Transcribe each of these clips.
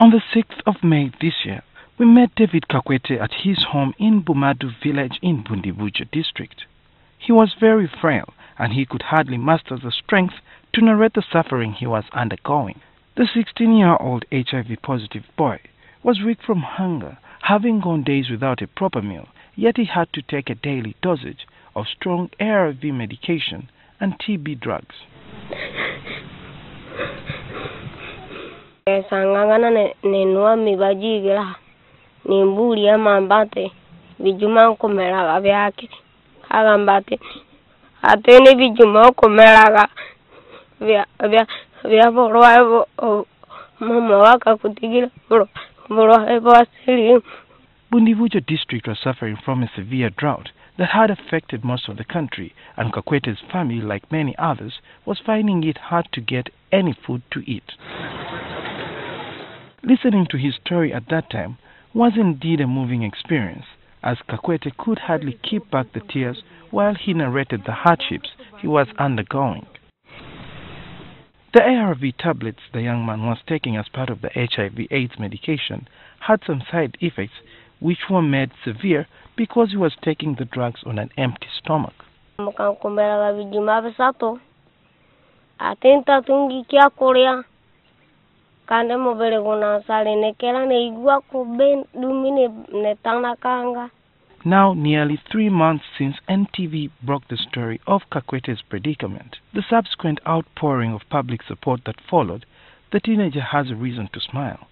On the 6th of May this year, we met David Kakwete at his home in Bumadu village in Bundibugyo district. He was very frail and he could hardly muster the strength to narrate the suffering he was undergoing. The 16-year-old HIV-positive boy was weak from hunger, having gone days without a proper meal, yet he had to take a daily dosage of strong ARV medication and TB drugs. Sangangana nenua mibajigira nimbuli ya mambate bijuma komeraga byake agambate atene bijuma komeraga bya borwa mama waka kutigira borwa ebasiri. Bundibugyo district was suffering from a severe drought that had affected most of the country, and Kakwete's family, like many others, was finding it hard to get any food to eat. Listening to his story at that time was indeed a moving experience, as Kakwete could hardly keep back the tears while he narrated the hardships he was undergoing. The ARV tablets the young man was taking as part of the HIV/AIDS medication had some side effects which were made severe because he was taking the drugs on an empty stomach. Now, nearly 3 months since NTV broke the story of Kakwete's predicament, the subsequent outpouring of public support that followed, the teenager has a reason to smile.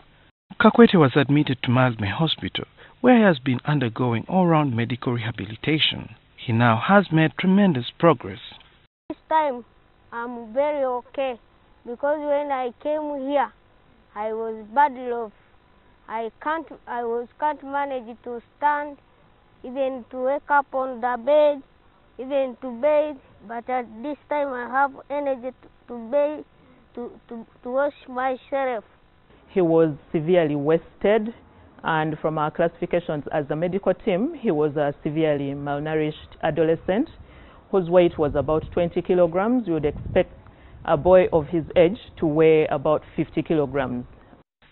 Kakwete was admitted to Mildmay Hospital, where he has been undergoing all-round medical rehabilitation. He now has made tremendous progress. This time, I'm very okay, because when I came here, I was badly off. I can't manage to stand, even to wake up on the bed, even to bathe. But at this time, I have energy to bathe, to wash myself. He was severely wasted, and from our classifications as a medical team, he was a severely malnourished adolescent whose weight was about 20 kilograms. You would expect a boy of his age to weigh about 50 kilograms.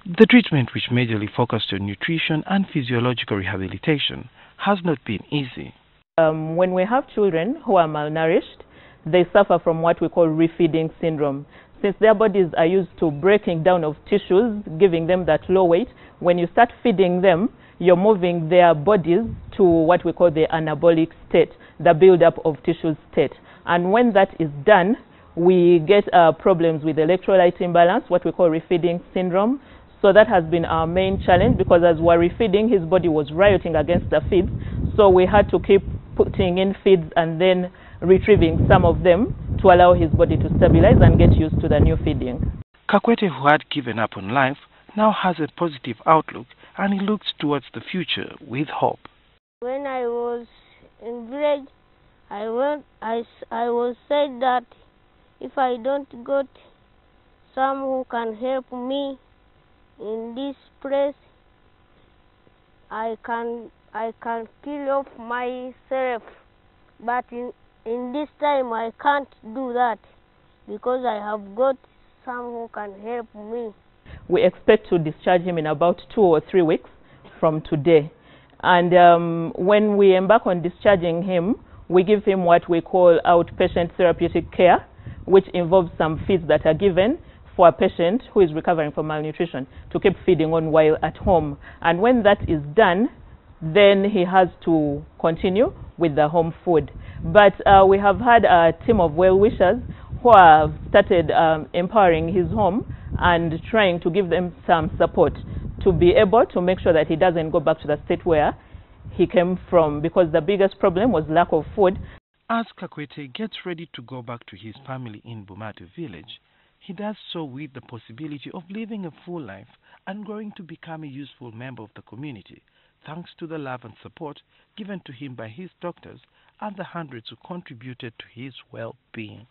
The treatment, which majorly focused on nutrition and physiological rehabilitation, has not been easy. When we have children who are malnourished, they suffer from what we call refeeding syndrome. Since their bodies are used to breaking down of tissues, giving them that low weight, when you start feeding them, you're moving their bodies to what we call the anabolic state, the build-up of tissue state. And when that is done, we get problems with electrolyte imbalance, what we call refeeding syndrome. So that has been our main challenge, because as we're refeeding, his body was rioting against the feeds. So we had to keep putting in feeds and then retrieving some of them to allow his body to stabilize and get used to the new feeding. Kakwete, who had given up on life, now has a positive outlook, and he looks towards the future with hope. When I was in village, I was said that if I don't got some who can help me in this place, I can kill off myself. But in this time I can't do that, because I have got some who can help me. We expect to discharge him in about 2 or 3 weeks from today. And when we embark on discharging him, we give him what we call outpatient therapeutic care, which involves some feeds that are given for a patient who is recovering from malnutrition to keep feeding on while at home. And when that is done, then he has to continue with the home food. But we have had a team of well-wishers who have started empowering his home and trying to give them some support to be able to make sure that he doesn't go back to the state where he came from, because the biggest problem was lack of food. As Kakwete gets ready to go back to his family in Bumadu village, he does so with the possibility of living a full life and growing to become a useful member of the community, thanks to the love and support given to him by his doctors and the hundreds who contributed to his well-being.